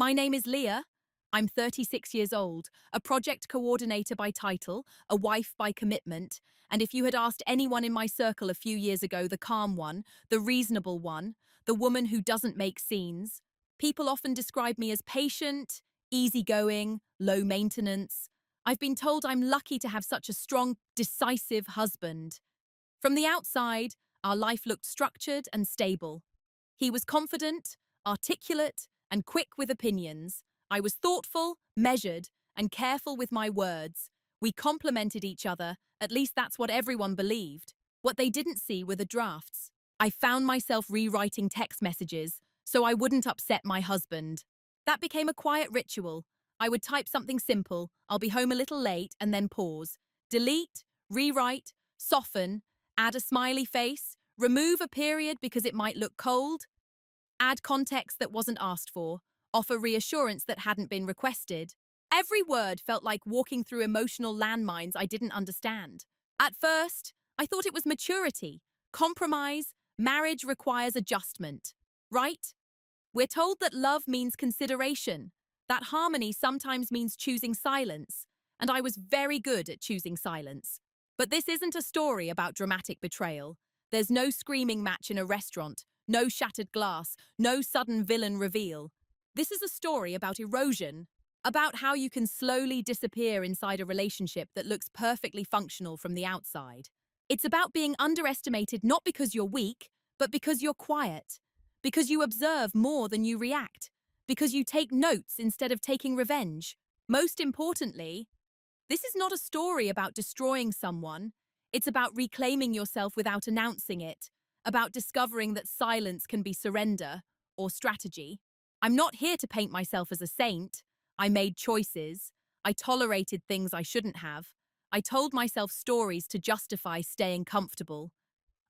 My name is Leah. I'm 36 years old, a project coordinator by title, a wife by commitment, and if you had asked anyone in my circle a few years ago, the calm one, the reasonable one, the woman who doesn't make scenes, people often describe me as patient, easygoing, low maintenance. I've been told I'm lucky to have such a strong, decisive husband. From the outside, our life looked structured and stable. He was confident, articulate, and quick with opinions. I was thoughtful, measured, and careful with my words. We complemented each other, at least that's what everyone believed. What they didn't see were the drafts. I found myself rewriting text messages so I wouldn't upset my husband. That became a quiet ritual. I would type something simple, I'll be home a little late, and then pause. Delete, rewrite, soften, add a smiley face, remove a period because it might look cold, add context that wasn't asked for, offer reassurance that hadn't been requested. Every word felt like walking through emotional landmines I didn't understand. At first, I thought it was maturity, compromise, marriage requires adjustment. Right? We're told that love means consideration, that harmony sometimes means choosing silence, and I was very good at choosing silence. But this isn't a story about dramatic betrayal. There's no screaming match in a restaurant, no shattered glass, no sudden villain reveal. This is a story about erosion, about how you can slowly disappear inside a relationship that looks perfectly functional from the outside. It's about being underestimated not because you're weak, but because you're quiet, because you observe more than you react, because you take notes instead of taking revenge. Most importantly, this is not a story about destroying someone. It's about reclaiming yourself without announcing it, about discovering that silence can be surrender or strategy. I'm not here to paint myself as a saint. I made choices. I tolerated things I shouldn't have. I told myself stories to justify staying comfortable.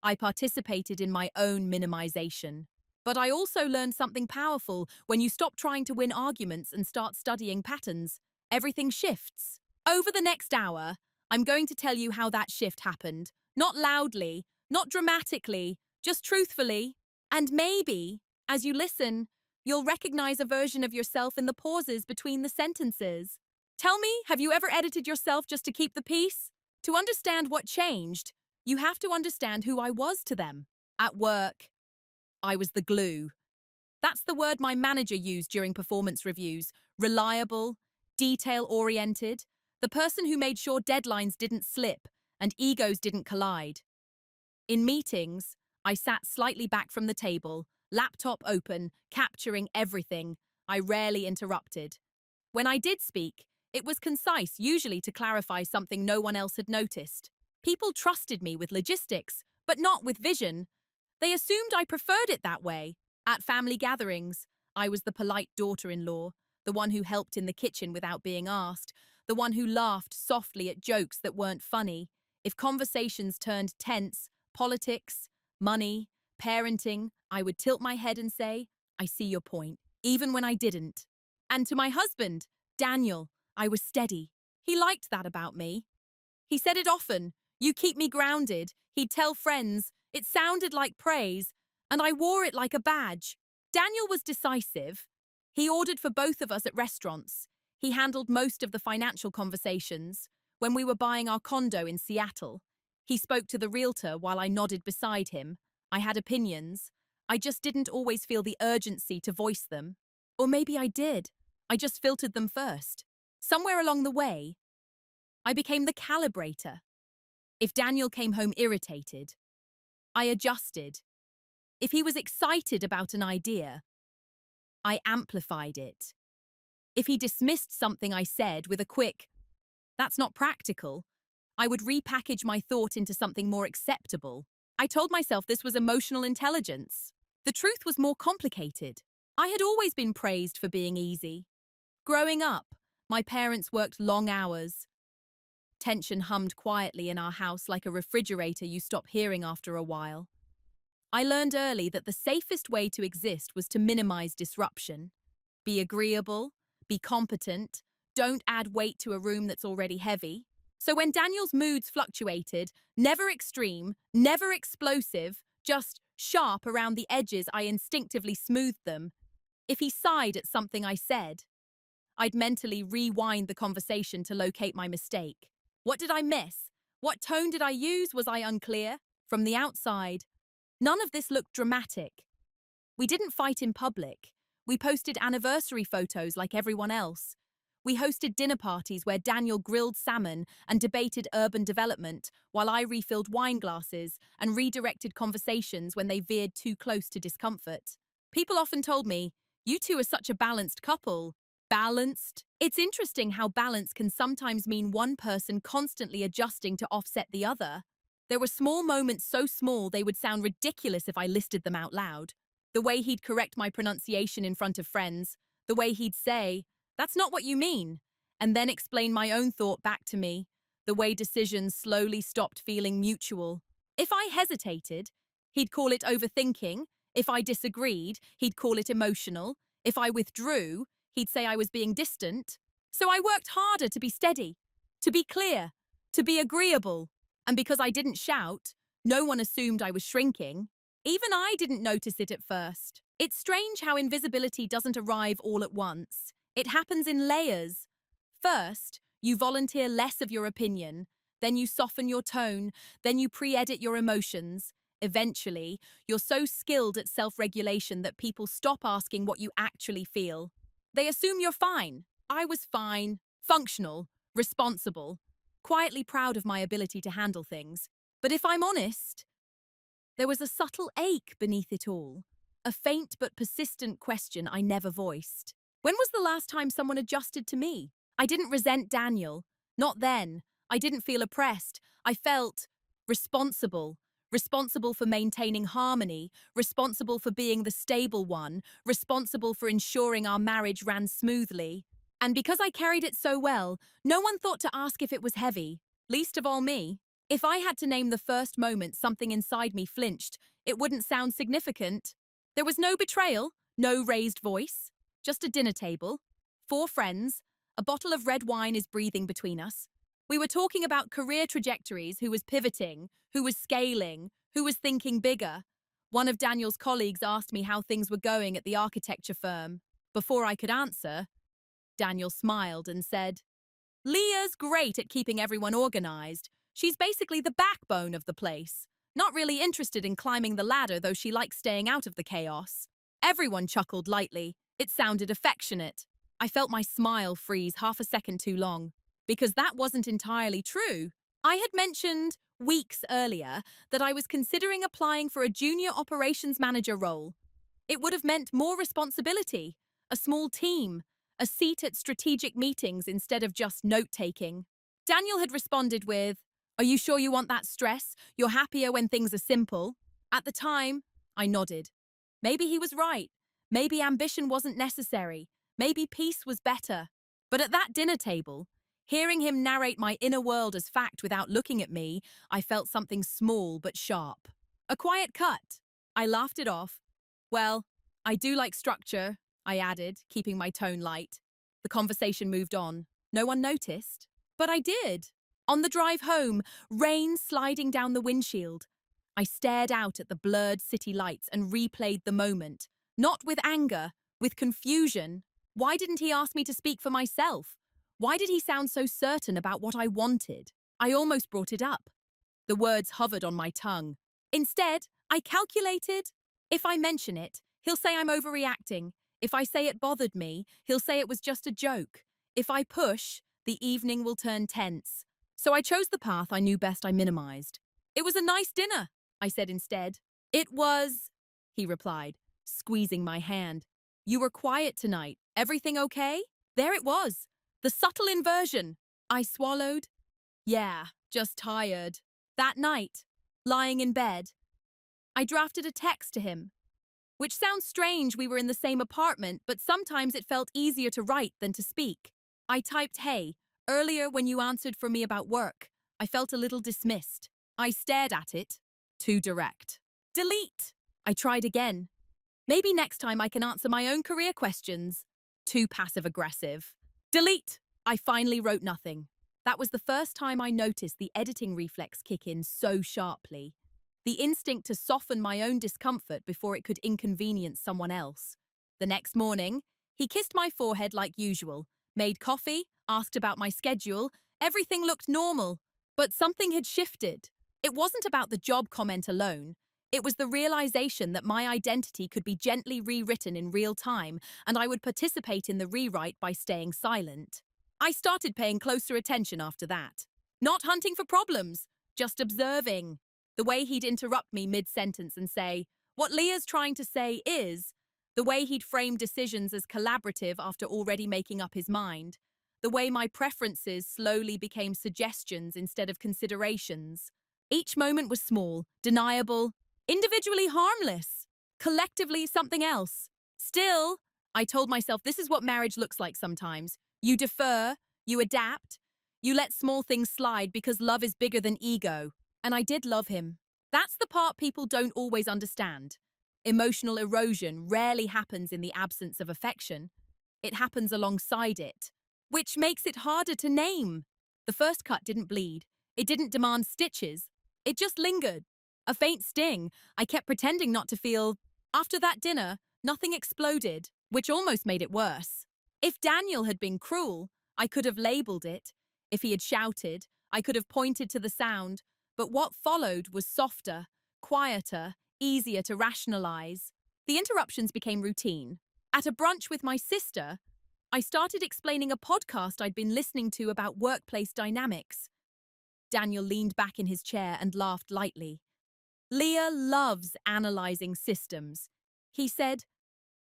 I participated in my own minimization. But I also learned something powerful. When you stop trying to win arguments and start studying patterns, everything shifts. Over the next hour, I'm going to tell you how that shift happened. Not loudly, not dramatically, just truthfully. And maybe, as you listen, you'll recognize a version of yourself in the pauses between the sentences. Tell me, have you ever edited yourself just to keep the peace? To understand what changed, you have to understand who I was to them. At work, I was the glue. That's the word my manager used during performance reviews. Reliable, detail-oriented, the person who made sure deadlines didn't slip and egos didn't collide. In meetings, I sat slightly back from the table, laptop open, capturing everything. I rarely interrupted. When I did speak, it was concise, usually to clarify something no one else had noticed. People trusted me with logistics, but not with vision. They assumed I preferred it that way. At family gatherings, I was the polite daughter-in-law, the one who helped in the kitchen without being asked, the one who laughed softly at jokes that weren't funny. If conversations turned tense, politics, money, parenting, I would tilt my head and say, I see your point, even when I didn't. And to my husband, Daniel, I was steady. He liked that about me. He said it often, you keep me grounded. He'd tell friends, it sounded like praise, and I wore it like a badge. Daniel was decisive. He ordered for both of us at restaurants. He handled most of the financial conversations. When we were buying our condo in Seattle, he spoke to the realtor while I nodded beside him. I had opinions. I just didn't always feel the urgency to voice them. Or maybe I did. I just filtered them first. Somewhere along the way, I became the calibrator. If Daniel came home irritated, I adjusted. If he was excited about an idea, I amplified it. If he dismissed something I said with a quick, that's not practical, I would repackage my thought into something more acceptable. I told myself this was emotional intelligence. The truth was more complicated. I had always been praised for being easy. Growing up, my parents worked long hours. Tension hummed quietly in our house like a refrigerator you stop hearing after a while. I learned early that the safest way to exist was to minimize disruption. Be agreeable, be competent, don't add weight to a room that's already heavy. So when Daniel's moods fluctuated, never extreme, never explosive, just sharp around the edges, I instinctively smoothed them. If he sighed at something I said, I'd mentally rewind the conversation to locate my mistake. What did I miss? What tone did I use? Was I unclear? From the outside, none of this looked dramatic. We didn't fight in public. We posted anniversary photos like everyone else. We hosted dinner parties where Daniel grilled salmon and debated urban development, while I refilled wine glasses and redirected conversations when they veered too close to discomfort. People often told me, "You two are such a balanced couple." Balanced? It's interesting how balance can sometimes mean one person constantly adjusting to offset the other. There were small moments so small they would sound ridiculous if I listed them out loud. The way he'd correct my pronunciation in front of friends, the way he'd say, "That's not what you mean," and then explain my own thought back to me, the way decisions slowly stopped feeling mutual. If I hesitated, he'd call it overthinking. If I disagreed, he'd call it emotional. If I withdrew, he'd say I was being distant. So I worked harder to be steady, to be clear, to be agreeable. And because I didn't shout, no one assumed I was shrinking. Even I didn't notice it at first. It's strange how invisibility doesn't arrive all at once. It happens in layers. First, you volunteer less of your opinion, then you soften your tone, then you pre-edit your emotions. Eventually, you're so skilled at self-regulation that people stop asking what you actually feel. They assume you're fine. I was fine, functional, responsible, quietly proud of my ability to handle things. But if I'm honest, there was a subtle ache beneath it all, a faint but persistent question I never voiced. When was the last time someone adjusted to me? I didn't resent Daniel. Not then. I didn't feel oppressed. I felt responsible. Responsible for maintaining harmony, responsible for being the stable one, responsible for ensuring our marriage ran smoothly. And because I carried it so well, no one thought to ask if it was heavy, least of all me. If I had to name the first moment something inside me flinched, it wouldn't sound significant. There was no betrayal, no raised voice, just a dinner table, 4 friends, a bottle of red wine is breathing between us. We were talking about career trajectories, who was pivoting, who was scaling, who was thinking bigger. One of Daniel's colleagues asked me how things were going at the architecture firm. Before I could answer, Daniel smiled and said, "Leah's great at keeping everyone organized. She's basically the backbone of the place. Not really interested in climbing the ladder, though she likes staying out of the chaos." Everyone chuckled lightly. It sounded affectionate. I felt my smile freeze half a second too long, because that wasn't entirely true. I had mentioned weeks earlier that I was considering applying for a junior operations manager role. It would have meant more responsibility, a small team, a seat at strategic meetings instead of just note-taking. Daniel had responded with, "Are you sure you want that stress? You're happier when things are simple." At the time, I nodded. Maybe he was right. Maybe ambition wasn't necessary. Maybe peace was better. But at that dinner table, hearing him narrate my inner world as fact without looking at me, I felt something small but sharp. A quiet cut. I laughed it off. "Well, I do like structure," I added, keeping my tone light. The conversation moved on. No one noticed. But I did. On the drive home, rain sliding down the windshield, I stared out at the blurred city lights and replayed the moment. Not with anger, with confusion. Why didn't he ask me to speak for myself? Why did he sound so certain about what I wanted? I almost brought it up. The words hovered on my tongue. Instead, I calculated. If I mention it, he'll say I'm overreacting. If I say it bothered me, he'll say it was just a joke. If I push, the evening will turn tense. So I chose the path I knew best. I minimized. "It was a nice dinner," I said instead. "It was," he replied, squeezing my hand. "You were quiet tonight. Everything okay?" There it was. The subtle inversion. I swallowed. "Yeah, just tired." That night, lying in bed, I drafted a text to him. Which sounds strange, we were in the same apartment, but sometimes it felt easier to write than to speak. I typed, "Hey, earlier when you answered for me about work, I felt a little dismissed." I stared at it. Too direct. Delete. I tried again. Maybe next time I can answer my own career questions. Too passive-aggressive. Delete. I finally wrote nothing. That was the first time I noticed the editing reflex kick in so sharply. The instinct to soften my own discomfort before it could inconvenience someone else. The next morning, he kissed my forehead like usual, made coffee, asked about my schedule. Everything looked normal. But something had shifted. It wasn't about the job comment alone. It was the realization that my identity could be gently rewritten in real time, and I would participate in the rewrite by staying silent. I started paying closer attention after that. Not hunting for problems, just observing. The way he'd interrupt me mid-sentence and say, "What Leah's trying to say is," the way he'd frame decisions as collaborative after already making up his mind, the way my preferences slowly became suggestions instead of considerations. Each moment was small, deniable, individually harmless, collectively something else. Still, I told myself this is what marriage looks like sometimes. You defer, you adapt, you let small things slide because love is bigger than ego. And I did love him. That's the part people don't always understand. Emotional erosion rarely happens in the absence of affection. It happens alongside it, which makes it harder to name. The first cut didn't bleed. It didn't demand stitches. It just lingered. A faint sting. I kept pretending not to feel. After that dinner, nothing exploded, which almost made it worse. If Daniel had been cruel, I could have labeled it. If he had shouted, I could have pointed to the sound. But what followed was softer, quieter, easier to rationalize. The interruptions became routine. At a brunch with my sister, I started explaining a podcast I'd been listening to about workplace dynamics. Daniel leaned back in his chair and laughed lightly. Leah loves analyzing systems. He said,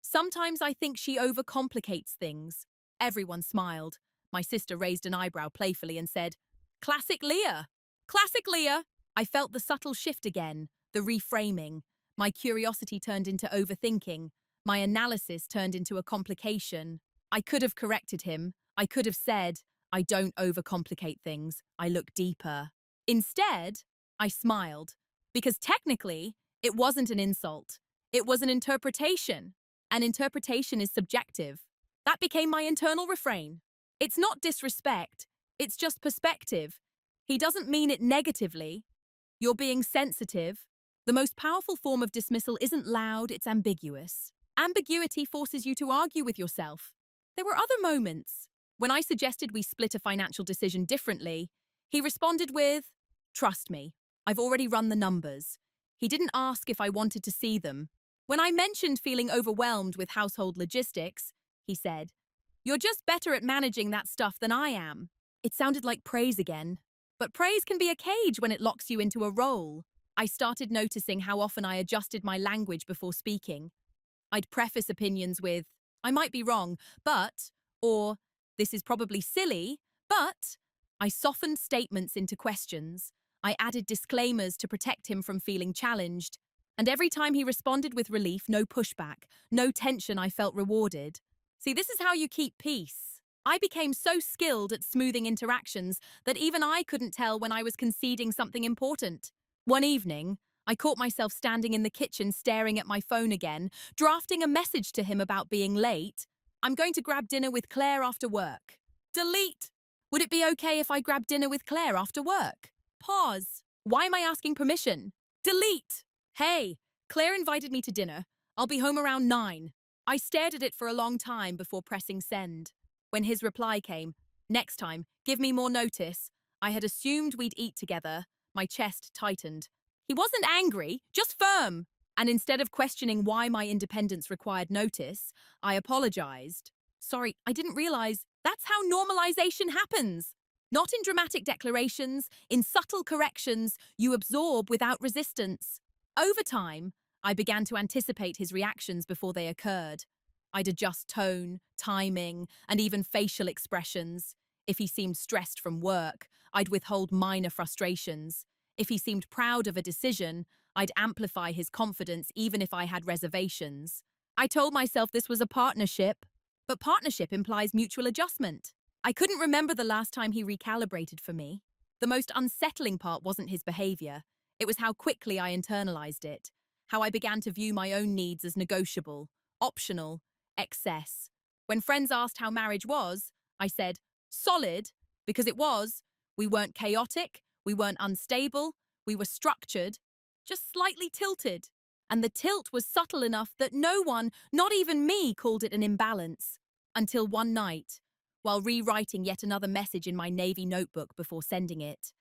"Sometimes I think she overcomplicates things." Everyone smiled. My sister raised an eyebrow playfully and said, "Classic Leah." Classic Leah. I felt the subtle shift again, the reframing. My curiosity turned into overthinking. My analysis turned into a complication. I could have corrected him. I could have said, "I don't overcomplicate things. I look deeper." Instead, I smiled, because technically, it wasn't an insult. It was an interpretation. And interpretation is subjective. That became my internal refrain. It's not disrespect. It's just perspective. He doesn't mean it negatively. You're being sensitive. The most powerful form of dismissal isn't loud, it's ambiguous. Ambiguity forces you to argue with yourself. There were other moments. When I suggested we split a financial decision differently, he responded with, "Trust me, I've already run the numbers." He didn't ask if I wanted to see them. When I mentioned feeling overwhelmed with household logistics, he said, "You're just better at managing that stuff than I am." It sounded like praise again. But praise can be a cage when it locks you into a role. I started noticing how often I adjusted my language before speaking. I'd preface opinions with, "I might be wrong, but," or "This is probably silly, but." I softened statements into questions. I added disclaimers to protect him from feeling challenged. And every time he responded with relief, no pushback, no tension, I felt rewarded. See, this is how you keep peace. I became so skilled at smoothing interactions that even I couldn't tell when I was conceding something important. One evening, I caught myself standing in the kitchen staring at my phone again, drafting a message to him about being late. "I'm going to grab dinner with Claire after work." Delete. Would it be okay if I grab dinner with Claire after work? Pause. Why am I asking permission? Delete. Hey, Claire invited me to dinner. I'll be home around 9. I stared at it for a long time before pressing send. When his reply came, "Next time, give me more notice," I had assumed we'd eat together. My chest tightened. He wasn't angry, just firm. And instead of questioning why my independence required notice, I apologized. "Sorry, I didn't realize." That's how normalization happens. Not in dramatic declarations, in subtle corrections you absorb without resistance. Over time, I began to anticipate his reactions before they occurred. I'd adjust tone, timing, and even facial expressions. If he seemed stressed from work, I'd withhold minor frustrations. If he seemed proud of a decision, I'd amplify his confidence even if I had reservations. I told myself this was a partnership, but partnership implies mutual adjustment. I couldn't remember the last time he recalibrated for me. The most unsettling part wasn't his behavior. It was how quickly I internalized it, how I began to view my own needs as negotiable, optional, excess. When friends asked how marriage was, I said, solid, because it was. We weren't chaotic, we weren't unstable, we were structured, just slightly tilted. and the tilt was subtle enough that no one, not even me, called it an imbalance. Until one night, while rewriting yet another message in my Navy notebook before sending it,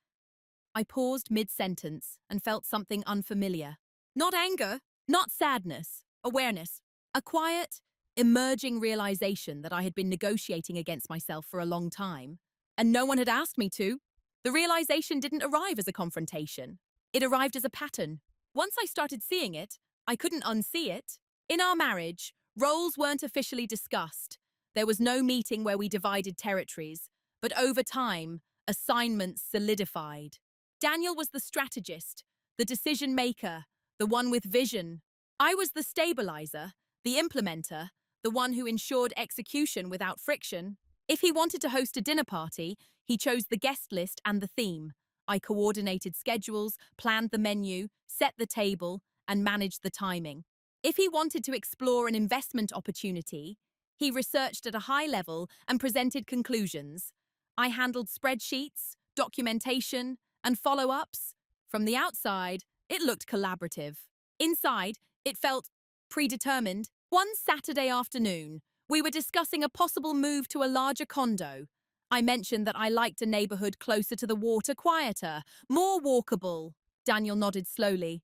I paused mid-sentence and felt something unfamiliar. Not anger, not sadness, awareness. A quiet, emerging realization that I had been negotiating against myself for a long time, and no one had asked me to. The realization didn't arrive as a confrontation. It arrived as a pattern. Once I started seeing it, I couldn't unsee it. In our marriage, roles weren't officially discussed. There was no meeting where we divided territories, but over time, assignments solidified. Daniel was the strategist, the decision maker, the one with vision. I was the stabilizer, the implementer, the one who ensured execution without friction. If he wanted to host a dinner party, he chose the guest list and the theme. I coordinated schedules, planned the menu, set the table, and managed the timing. If he wanted to explore an investment opportunity, he researched at a high level and presented conclusions. I handled spreadsheets, documentation, and follow-ups. From the outside, it looked collaborative. Inside, it felt predetermined. One Saturday afternoon, we were discussing a possible move to a larger condo. I mentioned that I liked a neighborhood closer to the water, quieter, more walkable. Daniel nodded slowly.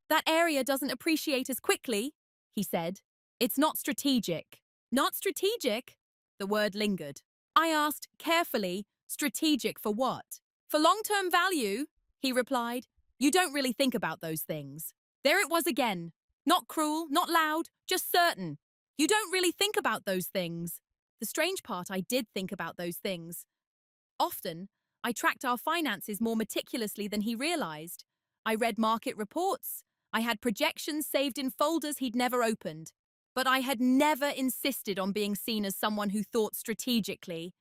That area doesn't appreciate as quickly, he said. It's not strategic. Not strategic? The word lingered. I asked carefully, strategic for what? For long-term value, he replied. You don't really think about those things. There it was again. Not cruel, not loud, just certain. You don't really think about those things. The strange part, I did think about those things. Often, I tracked our finances more meticulously than he realized. I read market reports. I had projections saved in folders he'd never opened. But I had never insisted on being seen as someone who thought strategically.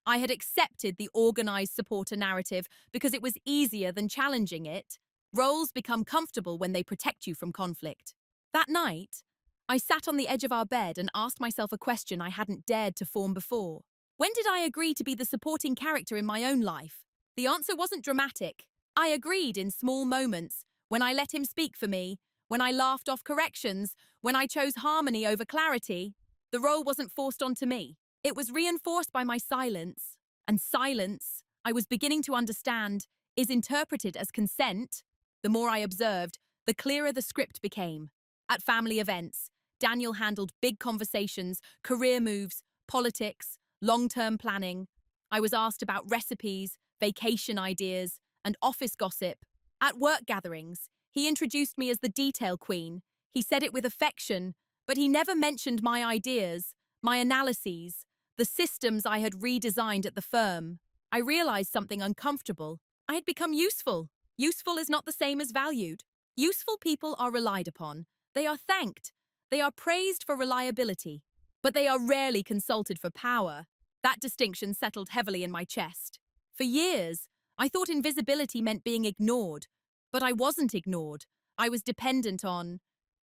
I had accepted the organized supporter narrative because it was easier than challenging it. Roles become comfortable when they protect you from conflict. That night, I sat on the edge of our bed and asked myself a question I hadn't dared to form before. When did I agree to be the supporting character in my own life? The answer wasn't dramatic. I agreed in small moments, when I let him speak for me, when I laughed off corrections, when I chose harmony over clarity. The role wasn't forced onto me. It was reinforced by my silence. And silence, I was beginning to understand, is interpreted as consent. The more I observed, the clearer the script became. At family events, Daniel handled big conversations, career moves, politics, long-term planning. I was asked about recipes, vacation ideas, and office gossip. At work gatherings, he introduced me as the detail queen. He said it with affection, but he never mentioned my ideas, my analyses, the systems I had redesigned at the firm. I realized something uncomfortable. I had become useful. Useful is not the same as valued. Useful people are relied upon. They are thanked. They are praised for reliability. But they are rarely consulted for power. That distinction settled heavily in my chest. For years, I thought invisibility meant being ignored. But I wasn't ignored. I was dependent on,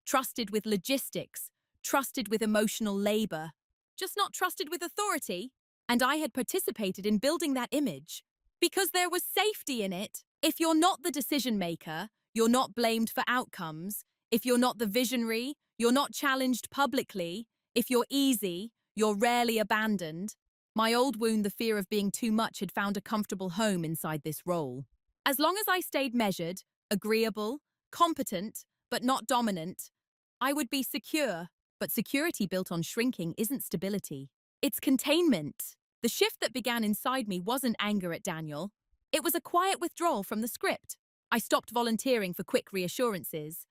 trusted with logistics, trusted with emotional labor, just not trusted with authority. And I had participated in building that image. Because there was safety in it. If you're not the decision maker, you're not blamed for outcomes. If you're not the visionary, you're not challenged publicly. If you're easy, you're rarely abandoned. My old wound, the fear of being too much, had found a comfortable home inside this role. As long as I stayed measured, agreeable, competent, but not dominant, I would be secure. But security built on shrinking isn't stability. It's containment. The shift that began inside me wasn't anger at Daniel. It was a quiet withdrawal from the script. I stopped volunteering for quick reassurances.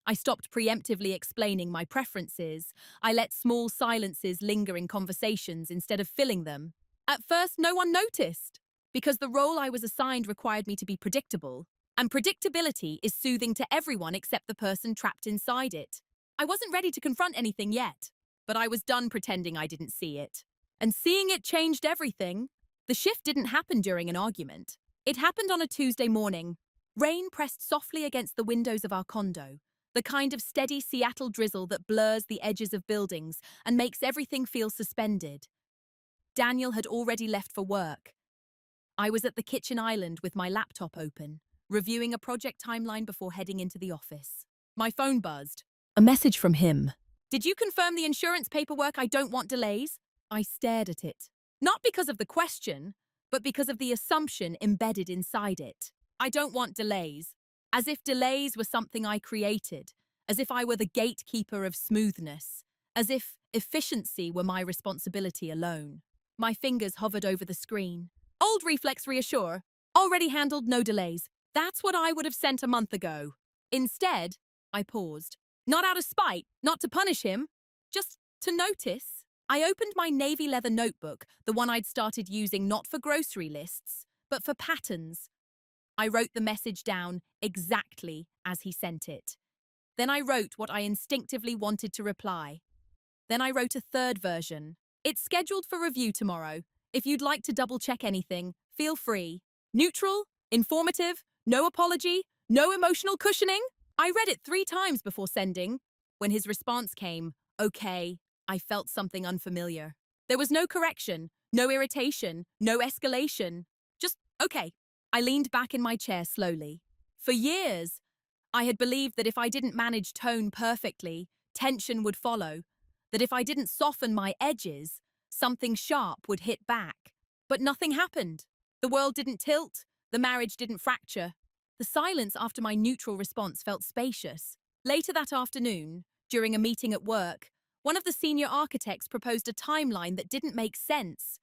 I stopped preemptively explaining my preferences. I let small silences linger in conversations instead of filling them. At first, no one noticed, because the role I was assigned required me to be predictable. And predictability is soothing to everyone except the person trapped inside it. I wasn't ready to confront anything yet, but I was done pretending I didn't see it. And seeing it changed everything. The shift didn't happen during an argument. It happened on a Tuesday morning. Rain pressed softly against the windows of our condo, the kind of steady Seattle drizzle that blurs the edges of buildings and makes everything feel suspended. Daniel had already left for work. I was at the kitchen island with my laptop open, reviewing a project timeline before heading into the office. My phone buzzed. A message from him. Did you confirm the insurance paperwork? I don't want delays. I stared at it. Not because of the question, but because of the assumption embedded inside it. I don't want delays. As if delays were something I created. As if I were the gatekeeper of smoothness. As if efficiency were my responsibility alone. My fingers hovered over the screen. Old reflex reassure. Already handled, no delays. That's what I would have sent a month ago. Instead, I paused. Not out of spite, not to punish him, just to notice. I opened my navy leather notebook, the one I'd started using not for grocery lists, but for patterns. I wrote the message down exactly as he sent it. Then I wrote what I instinctively wanted to reply. Then I wrote a third version. It's scheduled for review tomorrow. If you'd like to double-check anything, feel free. Neutral, informative, no apology, no emotional cushioning. I read it 3 times before sending. When his response came, okay, I felt something unfamiliar. There was no correction, no irritation, no escalation. Just, okay. I leaned back in my chair slowly. For years, I had believed that if I didn't manage tone perfectly, tension would follow. That if I didn't soften my edges, something sharp would hit back. But nothing happened. The world didn't tilt. The marriage didn't fracture. The silence after my neutral response felt spacious. Later that afternoon, during a meeting at work, one of the senior architects proposed a timeline that didn't make sense.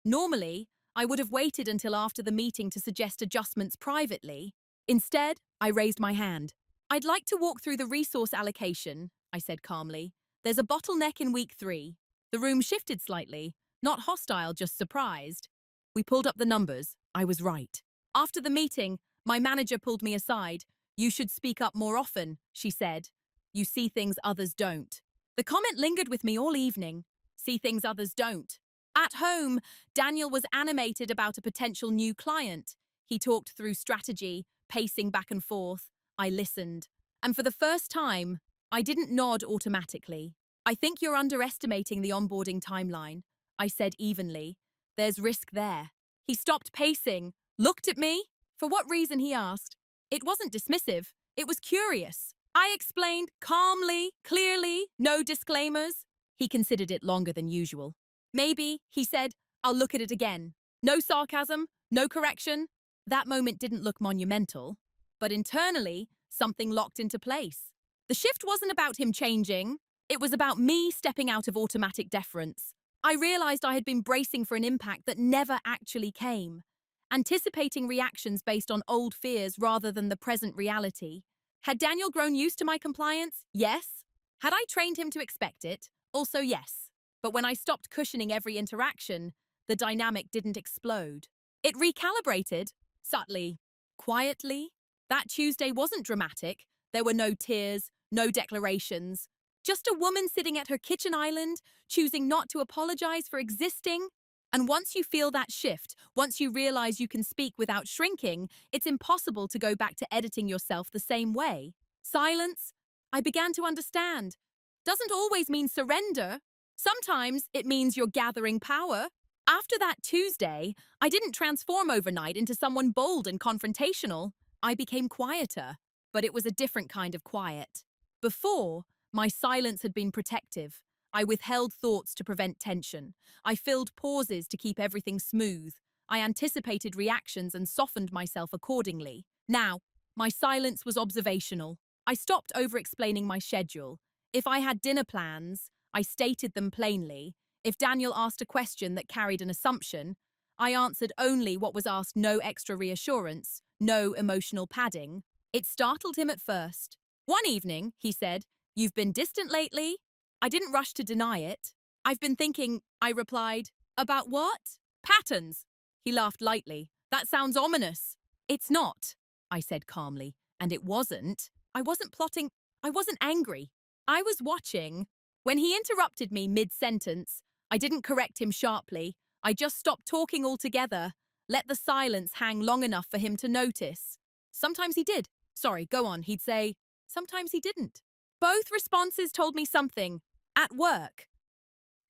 Normally, I would have waited until after the meeting to suggest adjustments privately. Instead, I raised my hand. I'd like to walk through the resource allocation, I said calmly. There's a bottleneck in week 3. The room shifted slightly, not hostile, just surprised. We pulled up the numbers. I was right. After the meeting, my manager pulled me aside. You should speak up more often, she said. You see things others don't. The comment lingered with me all evening. See things others don't. At home, Daniel was animated about a potential new client. He talked through strategy, pacing back and forth. I listened. And for the first time, I didn't nod automatically. I think you're underestimating the onboarding timeline, I said evenly. There's risk there. He stopped pacing, looked at me. For what reason, he asked. It wasn't dismissive. It was curious. I explained calmly, clearly, no disclaimers. He considered it longer than usual. Maybe, he said, I'll look at it again. No sarcasm, no correction. That moment didn't look monumental. But internally, something locked into place. The shift wasn't about him changing. It was about me stepping out of automatic deference. I realized I had been bracing for an impact that never actually came. Anticipating reactions based on old fears rather than the present reality. Had Daniel grown used to my compliance? Yes. Had I trained him to expect it? Also yes. But when I stopped cushioning every interaction, the dynamic didn't explode. It recalibrated, subtly, quietly. That Tuesday wasn't dramatic. There were no tears, no declarations. Just a woman sitting at her kitchen island, choosing not to apologize for existing. And once you feel that shift, once you realize you can speak without shrinking, it's impossible to go back to editing yourself the same way. Silence, I began to understand, doesn't always mean surrender. Sometimes it means you're gathering power. After that Tuesday, I didn't transform overnight into someone bold and confrontational. I became quieter, but it was a different kind of quiet. Before, my silence had been protective. I withheld thoughts to prevent tension. I filled pauses to keep everything smooth. I anticipated reactions and softened myself accordingly. Now, my silence was observational. I stopped over-explaining my schedule. If I had dinner plans, I stated them plainly. If Daniel asked a question that carried an assumption, I answered only what was asked, no extra reassurance, no emotional padding. It startled him at first. One evening, he said, "You've been distant lately?" I didn't rush to deny it. "I've been thinking," I replied. "About what?" "Patterns." He laughed lightly. "That sounds ominous." "It's not," I said calmly. And it wasn't. I wasn't plotting. I wasn't angry. I was watching. When he interrupted me mid-sentence, I didn't correct him sharply. I just stopped talking altogether, let the silence hang long enough for him to notice. Sometimes he did. "Sorry, go on," he'd say. Sometimes he didn't. Both responses told me something. At work,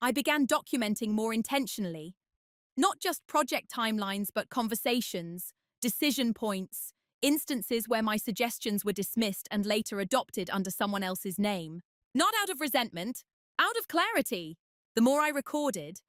I began documenting more intentionally. Not just project timelines, but conversations, decision points, Instances where my suggestions were dismissed and later adopted under someone else's name. Not out of resentment, out of clarity. The more I recorded,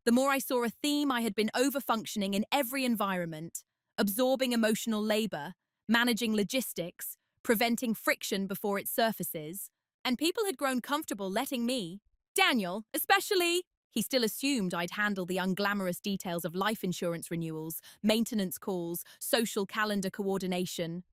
the more I saw a theme I had been overfunctioning in every environment, absorbing emotional labor, managing logistics, preventing friction before it surfaces, and people had grown comfortable letting me, Daniel, especially. He still assumed I'd handle the unglamorous details of life insurance renewals, maintenance calls, social calendar coordination.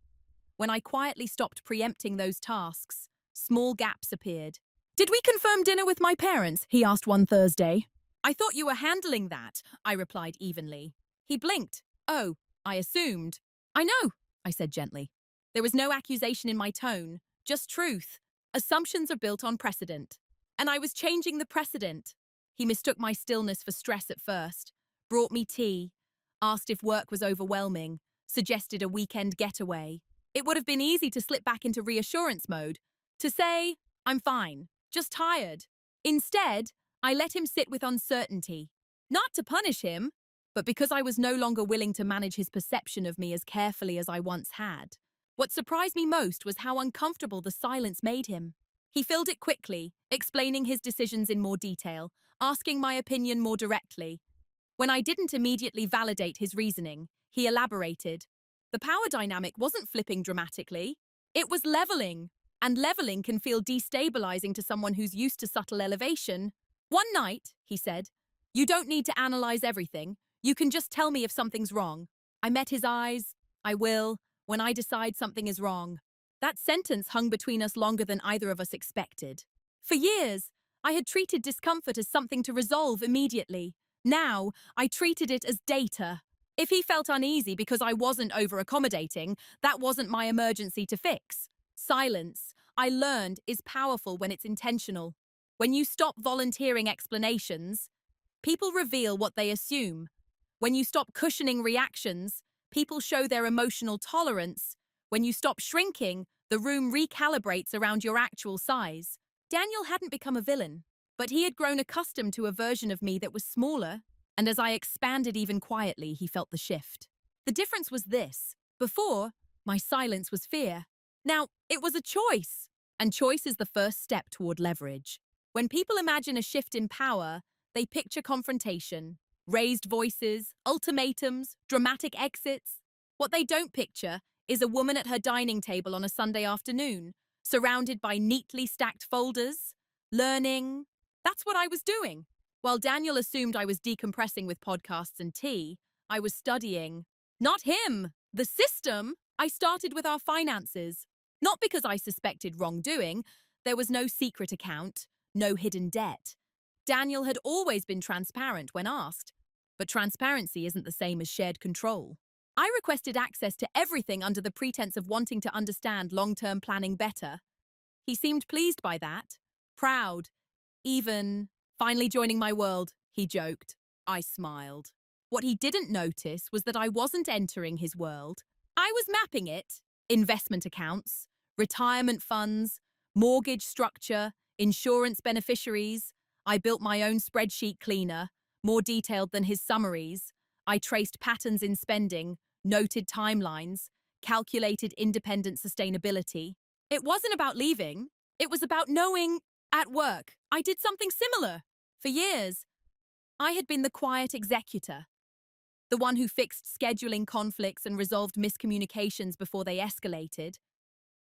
When I quietly stopped preempting those tasks, small gaps appeared. "Did we confirm dinner with my parents?" he asked one Thursday. "I thought you were handling that," I replied evenly. He blinked. "Oh, I assumed." "I know," I said gently. There was no accusation in my tone, just truth. Assumptions are built on precedent. And I was changing the precedent. He mistook my stillness for stress at first, brought me tea, asked if work was overwhelming, suggested a weekend getaway. It would have been easy to slip back into reassurance mode, to say, "I'm fine, just tired." Instead, I let him sit with uncertainty. Not to punish him, but because I was no longer willing to manage his perception of me as carefully as I once had. What surprised me most was how uncomfortable the silence made him. He filled it quickly, explaining his decisions in more detail, asking my opinion more directly. When I didn't immediately validate his reasoning, he elaborated. The power dynamic wasn't flipping dramatically. It was leveling. And leveling can feel destabilizing to someone who's used to subtle elevation. "One night," he said, "you don't need to analyze everything. You can just tell me if something's wrong." I met his eyes. "I will, when I decide something is wrong." That sentence hung between us longer than either of us expected. For years, I had treated discomfort as something to resolve immediately. Now, I treated it as data. If he felt uneasy because I wasn't over-accommodating, that wasn't my emergency to fix. Silence, I learned, is powerful when it's intentional. When you stop volunteering explanations, people reveal what they assume. When you stop cushioning reactions, people show their emotional tolerance. When you stop shrinking, the room recalibrates around your actual size. Daniel hadn't become a villain, but he had grown accustomed to a version of me that was smaller, and as I expanded even quietly, he felt the shift. The difference was this. Before, my silence was fear. Now, it was a choice, and choice is the first step toward leverage. When people imagine a shift in power, they picture confrontation, raised voices, ultimatums, dramatic exits. What they don't picture is a woman at her dining table on a Sunday afternoon, surrounded by neatly stacked folders, learning. That's what I was doing. While Daniel assumed I was decompressing with podcasts and tea, I was studying. Not him, the system. I started with our finances. Not because I suspected wrongdoing. There was no secret account, no hidden debt. Daniel had always been transparent when asked. But transparency isn't the same as shared control. I requested access to everything under the pretense of wanting to understand long-term planning better. He seemed pleased by that, proud, even, "Finally joining my world," he joked. I smiled. What he didn't notice was that I wasn't entering his world. I was mapping it. Investment accounts, retirement funds, mortgage structure, insurance beneficiaries. I built my own spreadsheet cleaner, more detailed than his summaries. I traced patterns in spending, noted timelines, calculated independent sustainability. It wasn't about leaving. It was about knowing. At work, I did something similar. For years, I had been the quiet executor, the one who fixed scheduling conflicts and resolved miscommunications before they escalated.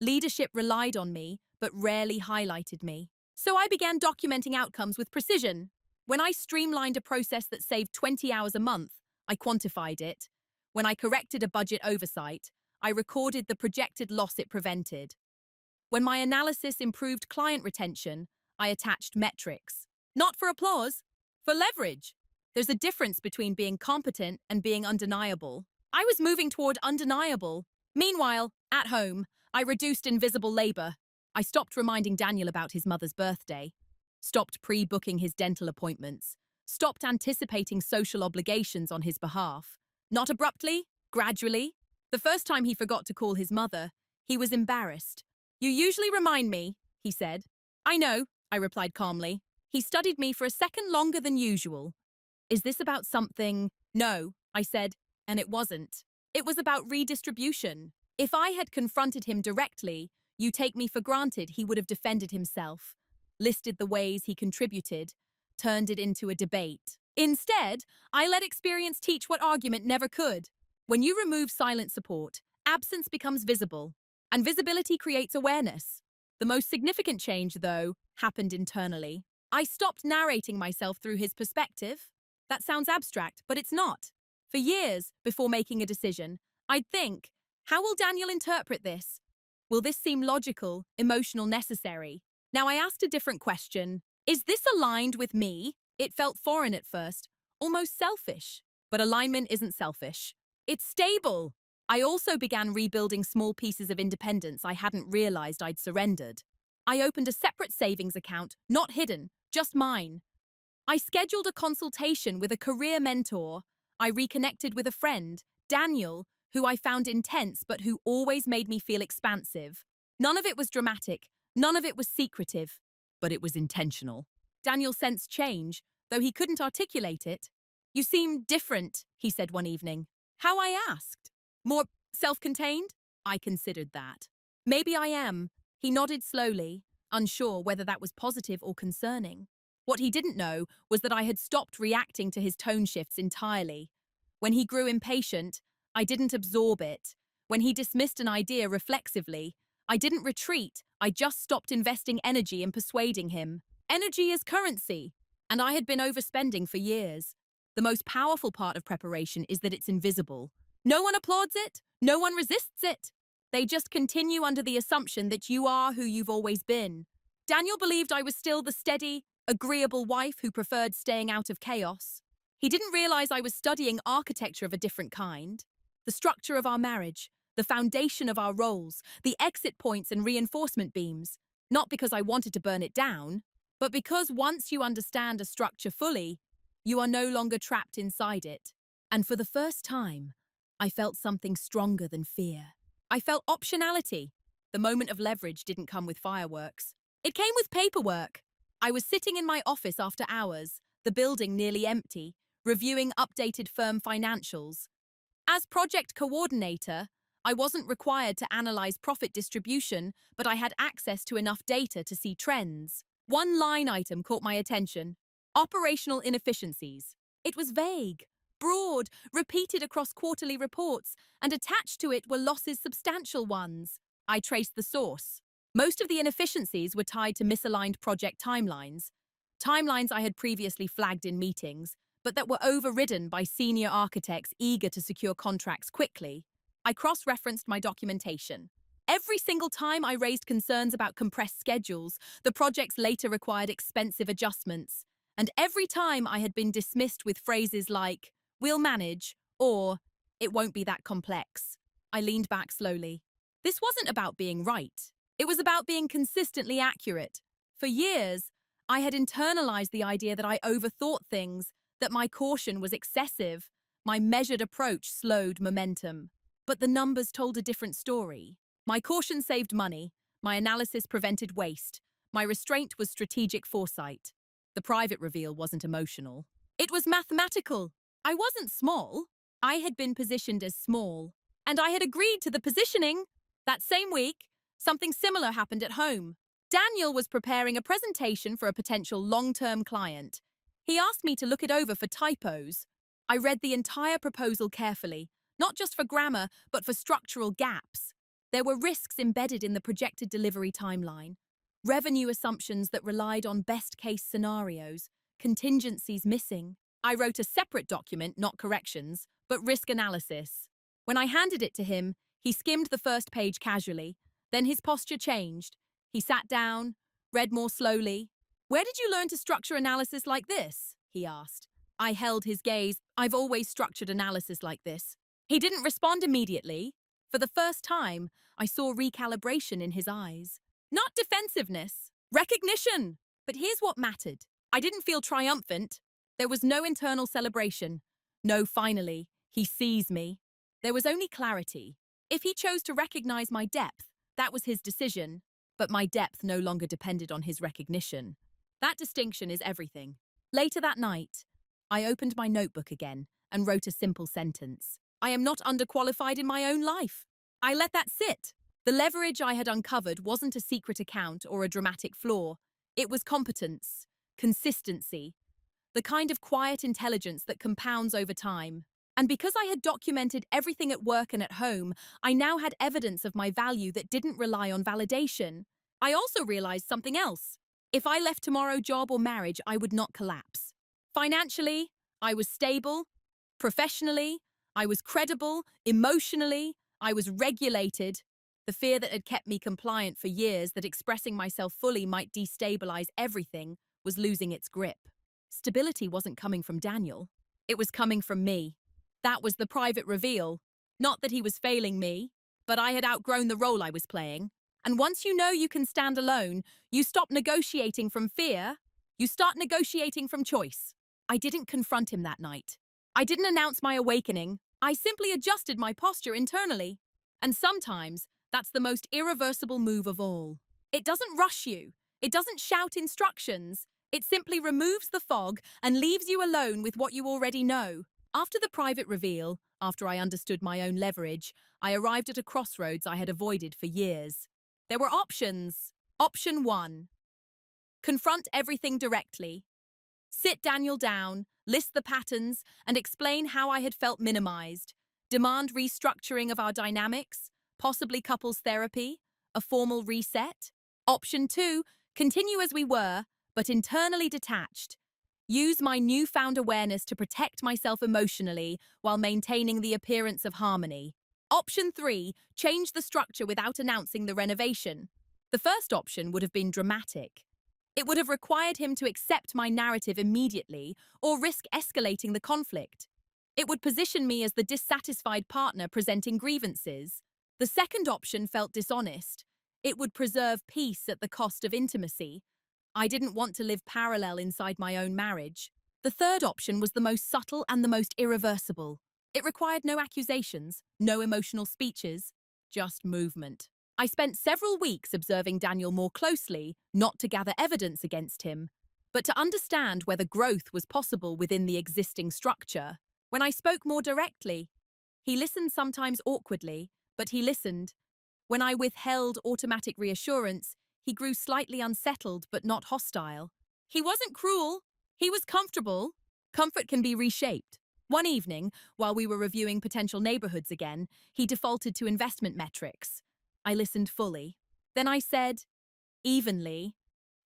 Leadership relied on me, but rarely highlighted me. So I began documenting outcomes with precision. When I streamlined a process that saved 20 hours a month, I quantified it. When I corrected a budget oversight, I recorded the projected loss it prevented. When my analysis improved client retention, I attached metrics. Not for applause, for leverage. There's a difference between being competent and being undeniable. I was moving toward undeniable. Meanwhile, at home, I reduced invisible labor. I stopped reminding Daniel about his mother's birthday, stopped pre-booking his dental appointments, stopped anticipating social obligations on his behalf. Not abruptly, gradually. The first time he forgot to call his mother, he was embarrassed. "You usually remind me," he said. "I know," I replied calmly. He studied me for a second longer than usual. "Is this about something?" "No," I said, and it wasn't. It was about redistribution. If I had confronted him directly, you take me for granted he would have defended himself, listed the ways he contributed, turned it into a debate. Instead, I let experience teach what argument never could. When you remove silent support, absence becomes visible, and visibility creates awareness. The most significant change, though, happened internally. I stopped narrating myself through his perspective. That sounds abstract, but it's not. For years, before making a decision, I'd think, how will Daniel interpret this? Will this seem logical, emotional, necessary? Now I asked a different question. Is this aligned with me? It felt foreign at first, almost selfish. But alignment isn't selfish. It's stable. I also began rebuilding small pieces of independence I hadn't realized I'd surrendered. I opened a separate savings account, not hidden, just mine. I scheduled a consultation with a career mentor. I reconnected with a friend, Daniel, who I found intense but who always made me feel expansive. None of it was dramatic, none of it was secretive, but it was intentional. Daniel sensed change, though he couldn't articulate it. You seem different, he said one evening. How, I asked. More self-contained? I considered that. Maybe I am. He nodded slowly, unsure whether that was positive or concerning. What he didn't know was that I had stopped reacting to his tone shifts entirely. When he grew impatient, I didn't absorb it. When he dismissed an idea reflexively, I didn't retreat, I just stopped investing energy in persuading him. Energy is currency, and I had been overspending for years. The most powerful part of preparation is that it's invisible. No one applauds it, no one resists it. They just continue under the assumption that you are who you've always been. Daniel believed I was still the steady, agreeable wife who preferred staying out of chaos. He didn't realize I was studying architecture of a different kind. The structure of our marriage, the foundation of our roles, the exit points and reinforcement beams. Not because I wanted to burn it down, but because once you understand a structure fully, you are no longer trapped inside it. And for the first time, I felt something stronger than fear. I felt optionality. The moment of leverage didn't come with fireworks. It came with paperwork. I was sitting in my office after hours, the building nearly empty, reviewing updated firm financials. As project coordinator, I wasn't required to analyze profit distribution, but I had access to enough data to see trends. One line item caught my attention: operational inefficiencies. It was vague, broad, repeated across quarterly reports, and attached to it were losses, substantial ones. I traced the source. Most of the inefficiencies were tied to misaligned project timelines. Timelines I had previously flagged in meetings, but that were overridden by senior architects eager to secure contracts quickly. I cross-referenced my documentation. Every single time I raised concerns about compressed schedules, the projects later required expensive adjustments. And every time I had been dismissed with phrases like, "We'll manage," or "It won't be that complex." I leaned back slowly. This wasn't about being right. It was about being consistently accurate. For years, I had internalized the idea that I overthought things, that my caution was excessive. My measured approach slowed momentum. But the numbers told a different story. My caution saved money. My analysis prevented waste. My restraint was strategic foresight. The private reveal wasn't emotional. It was mathematical. I wasn't small. I had been positioned as small. And I had agreed to the positioning. That same week, something similar happened at home. Daniel was preparing a presentation for a potential long-term client. He asked me to look it over for typos. I read the entire proposal carefully, not just for grammar, but for structural gaps. There were risks embedded in the projected delivery timeline, revenue assumptions that relied on best-case scenarios, contingencies missing. I wrote a separate document, not corrections, but risk analysis. When I handed it to him, he skimmed the first page casually. Then his posture changed. He sat down, read more slowly. "Where did you learn to structure analysis like this?" he asked. I held his gaze. "I've always structured analysis like this." He didn't respond immediately. For the first time, I saw recalibration in his eyes. Not defensiveness, recognition. But here's what mattered. I didn't feel triumphant. There was no internal celebration. No, finally, he sees me. There was only clarity. If he chose to recognize my depth, that was his decision. But my depth no longer depended on his recognition. That distinction is everything. Later that night, I opened my notebook again and wrote a simple sentence. I am not underqualified in my own life. I let that sit. The leverage I had uncovered wasn't a secret account or a dramatic flaw. It was competence, consistency, the kind of quiet intelligence that compounds over time. And because I had documented everything at work and at home, I now had evidence of my value that didn't rely on validation. I also realized something else. If I left tomorrow, job or marriage, I would not collapse. Financially, I was stable. Professionally, I was credible. Emotionally, I was regulated. The fear that had kept me compliant for years, that expressing myself fully might destabilize everything, was losing its grip. Stability wasn't coming from Daniel. It was coming from me. That was the private reveal. Not that he was failing me, but I had outgrown the role I was playing. And once you know you can stand alone, you stop negotiating from fear, you start negotiating from choice. I didn't confront him that night. I didn't announce my awakening. I simply adjusted my posture internally. And sometimes, that's the most irreversible move of all. It doesn't rush you. It doesn't shout instructions. It simply removes the fog and leaves you alone with what you already know. After the private reveal, after I understood my own leverage, I arrived at a crossroads I had avoided for years. There were options. Option 1. Confront everything directly. Sit Daniel down, list the patterns, and explain how I had felt minimized. Demand restructuring of our dynamics, possibly couples therapy, a formal reset. Option 2. Continue as we were, but internally detached. Use my newfound awareness to protect myself emotionally while maintaining the appearance of harmony. Option 3. Change the structure without announcing the renovation. The first option would have been dramatic. It would have required him to accept my narrative immediately or risk escalating the conflict. It would position me as the dissatisfied partner presenting grievances. The second option felt dishonest. It would preserve peace at the cost of intimacy. I didn't want to live parallel inside my own marriage. The third option was the most subtle and the most irreversible. It required no accusations, no emotional speeches, just movement. I spent several weeks observing Daniel more closely, not to gather evidence against him, but to understand whether growth was possible within the existing structure. When I spoke more directly, he listened, sometimes awkwardly, but he listened. When I withheld automatic reassurance, he grew slightly unsettled but not hostile. He wasn't cruel. He was comfortable. Comfort can be reshaped. One evening, while we were reviewing potential neighborhoods again, he defaulted to investment metrics. I listened fully. Then I said, evenly,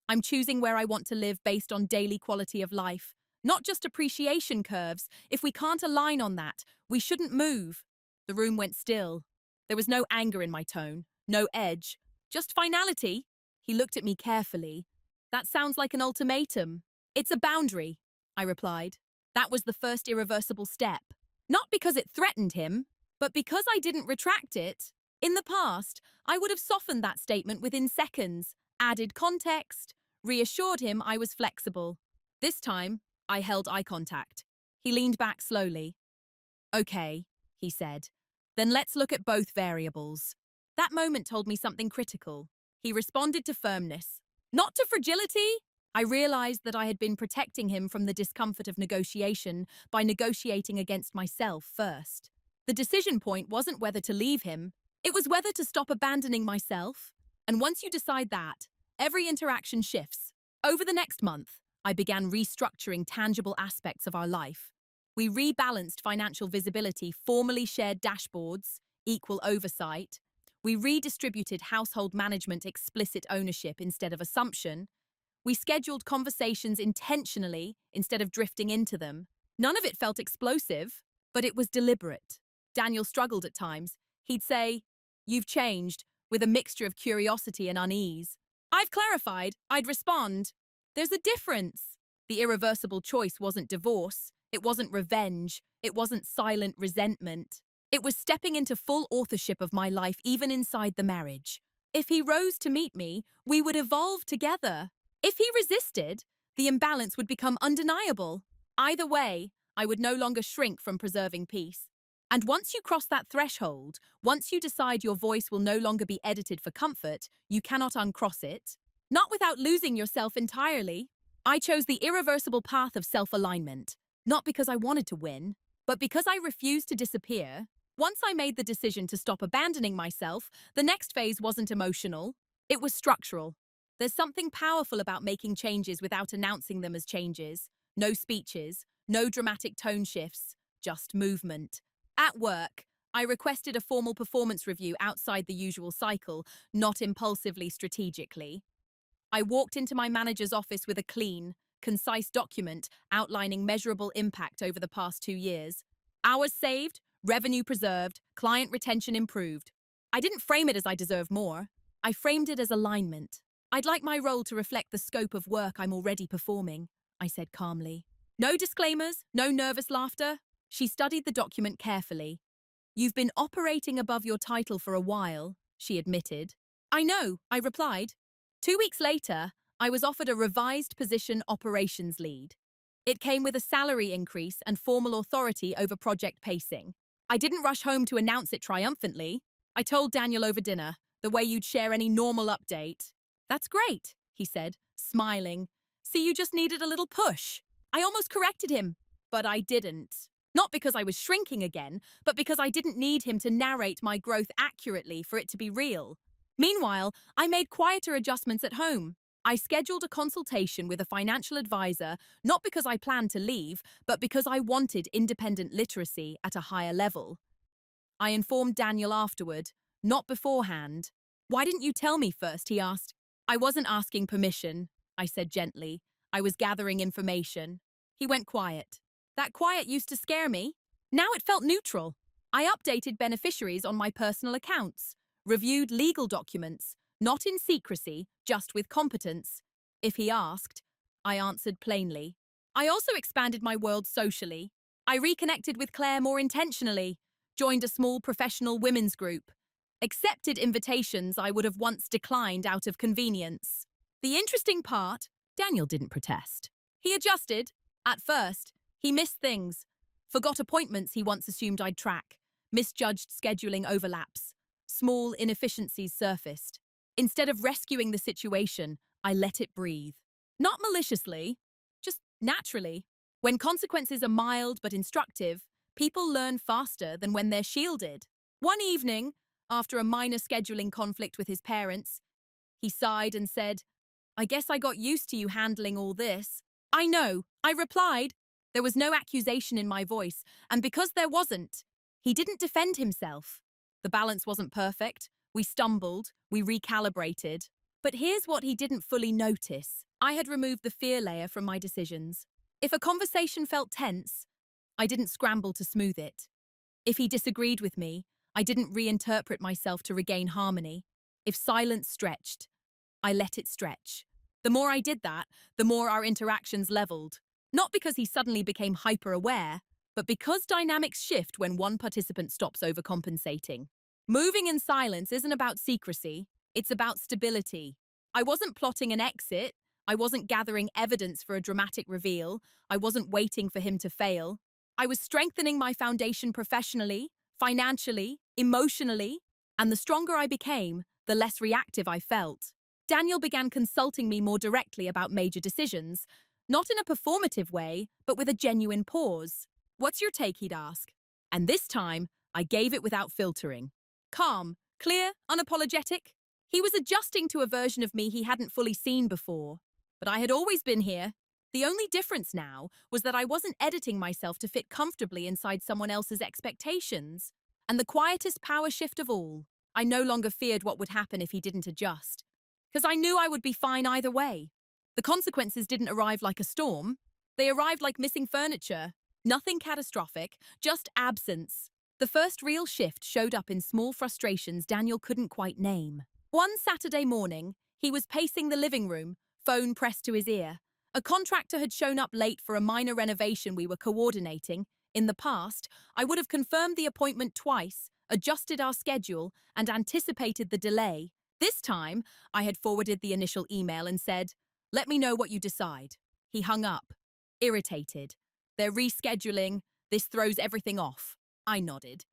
I'm choosing where I want to live based on daily quality of life, not just appreciation curves. If we can't align on that, we shouldn't move. The room went still. There was no anger in my tone, no edge, just finality. He looked at me carefully. That sounds like an ultimatum. It's a boundary, I replied. That was the first irreversible step. Not because it threatened him, but because I didn't retract it. In the past, I would have softened that statement within seconds, added context, reassured him I was flexible. This time, I held eye contact. He leaned back slowly. Okay, he said. Then let's look at both variables. That moment told me something critical. He responded to firmness, not to fragility. I realized that I had been protecting him from the discomfort of negotiation by negotiating against myself first. The decision point wasn't whether to leave him, it was whether to stop abandoning myself. And once you decide that, every interaction shifts. Over the next month, I began restructuring tangible aspects of our life. We rebalanced financial visibility, formally shared dashboards, equal oversight. We redistributed household management, explicit ownership instead of assumption. We scheduled conversations intentionally instead of drifting into them. None of it felt explosive, but it was deliberate. Daniel struggled at times. He'd say, "You've changed," with a mixture of curiosity and unease. "I've clarified," I'd respond. "There's a difference." The irreversible choice wasn't divorce. It wasn't revenge. It wasn't silent resentment. It was stepping into full authorship of my life, even inside the marriage. If he rose to meet me, we would evolve together. If he resisted, the imbalance would become undeniable. Either way, I would no longer shrink from preserving peace. And once you cross that threshold, once you decide your voice will no longer be edited for comfort, you cannot uncross it. Not without losing yourself entirely. I chose the irreversible path of self-alignment, not because I wanted to win, but because I refused to disappear. Once I made the decision to stop abandoning myself, the next phase wasn't emotional, it was structural. There's something powerful about making changes without announcing them as changes. No speeches, no dramatic tone shifts, just movement. At work, I requested a formal performance review outside the usual cycle, not impulsively strategically. I walked into my manager's office with a clean, concise document outlining measurable impact over the past 2 years. Hours saved, revenue preserved, client retention improved. I didn't frame it as I deserve more. I framed it as alignment. I'd like my role to reflect the scope of work I'm already performing, I said calmly. No disclaimers, no nervous laughter. She studied the document carefully. You've been operating above your title for a while, she admitted. I know, I replied. 2 weeks later, I was offered a revised position operations lead. It came with a salary increase and formal authority over project pacing. I didn't rush home to announce it triumphantly. I told Daniel over dinner, the way you'd share any normal update. That's great, he said, smiling. See, you just needed a little push. I almost corrected him, but I didn't. Not because I was shrinking again, but because I didn't need him to narrate my growth accurately for it to be real. Meanwhile, I made quieter adjustments at home. I scheduled a consultation with a financial advisor, not because I planned to leave, but because I wanted independent literacy at a higher level. I informed Daniel afterward, not beforehand. Why didn't you tell me first, he asked. I wasn't asking permission, I said gently. I was gathering information. He went quiet. That quiet used to scare me. Now it felt neutral. I updated beneficiaries on my personal accounts, reviewed legal documents, not in secrecy, just with competence. If he asked, I answered plainly. I also expanded my world socially. I reconnected with Claire more intentionally, joined a small professional women's group, accepted invitations I would have once declined out of convenience. The interesting part, Daniel didn't protest. He adjusted. At first, he missed things, forgot appointments he once assumed I'd track, misjudged scheduling overlaps. Small inefficiencies surfaced. Instead of rescuing the situation, I let it breathe. Not maliciously, just naturally. When consequences are mild but instructive, people learn faster than when they're shielded. One evening, after a minor scheduling conflict with his parents, he sighed and said, I guess I got used to you handling all this. I know, I replied. There was no accusation in my voice, and because there wasn't, he didn't defend himself. The balance wasn't perfect. We stumbled, we recalibrated. But here's what he didn't fully notice. I had removed the fear layer from my decisions. If a conversation felt tense, I didn't scramble to smooth it. If he disagreed with me, I didn't reinterpret myself to regain harmony. If silence stretched, I let it stretch. The more I did that, the more our interactions leveled. Not because he suddenly became hyper-aware, but because dynamics shift when one participant stops overcompensating. Moving in silence isn't about secrecy, it's about stability. I wasn't plotting an exit, I wasn't gathering evidence for a dramatic reveal, I wasn't waiting for him to fail. I was strengthening my foundation professionally, financially, emotionally, and the stronger I became, the less reactive I felt. Daniel began consulting me more directly about major decisions, not in a performative way, but with a genuine pause. What's your take, he'd ask. And this time, I gave it without filtering. Calm, clear, unapologetic. He was adjusting to a version of me he hadn't fully seen before. But I had always been here. The only difference now was that I wasn't editing myself to fit comfortably inside someone else's expectations. And the quietest power shift of all, I no longer feared what would happen if he didn't adjust. Because I knew I would be fine either way. The consequences didn't arrive like a storm. They arrived like missing furniture. Nothing catastrophic, just absence. The first real shift showed up in small frustrations Daniel couldn't quite name. One Saturday morning, he was pacing the living room, phone pressed to his ear. A contractor had shown up late for a minor renovation we were coordinating. In the past, I would have confirmed the appointment twice, adjusted our schedule, and anticipated the delay. This time, I had forwarded the initial email and said, let me know what you decide. He hung up, irritated. They're rescheduling. This throws everything off. I nodded.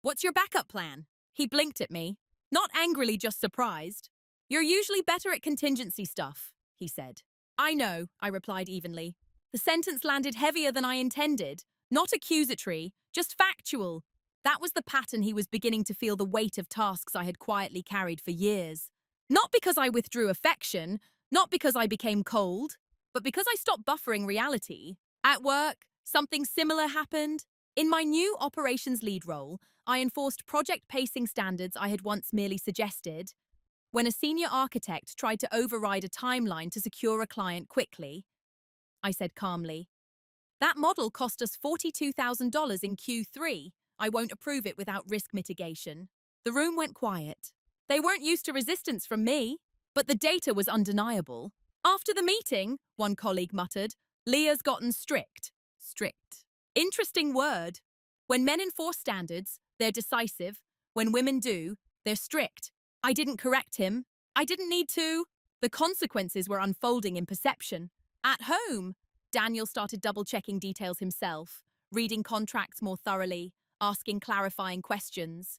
What's your backup plan? He blinked at me, not angrily, just surprised. You're usually better at contingency stuff, he said. I know, I replied evenly. The sentence landed heavier than I intended. Not accusatory, just factual. That was the pattern. He was beginning to feel the weight of tasks I had quietly carried for years. Not because I withdrew affection, not because I became cold, but because I stopped buffering reality. At work, something similar happened. In my new operations lead role, I enforced project pacing standards I had once merely suggested. When a senior architect tried to override a timeline to secure a client quickly, I said calmly, "That model cost us $42,000 in Q3. I won't approve it without risk mitigation." The room went quiet. They weren't used to resistance from me, but the data was undeniable. After the meeting, one colleague muttered, "Leah's gotten strict." Strict. Interesting word. When men enforce standards, they're decisive. When women do, they're strict. I didn't correct him. I didn't need to. The consequences were unfolding in perception. At home, Daniel started double-checking details himself, reading contracts more thoroughly, asking clarifying questions.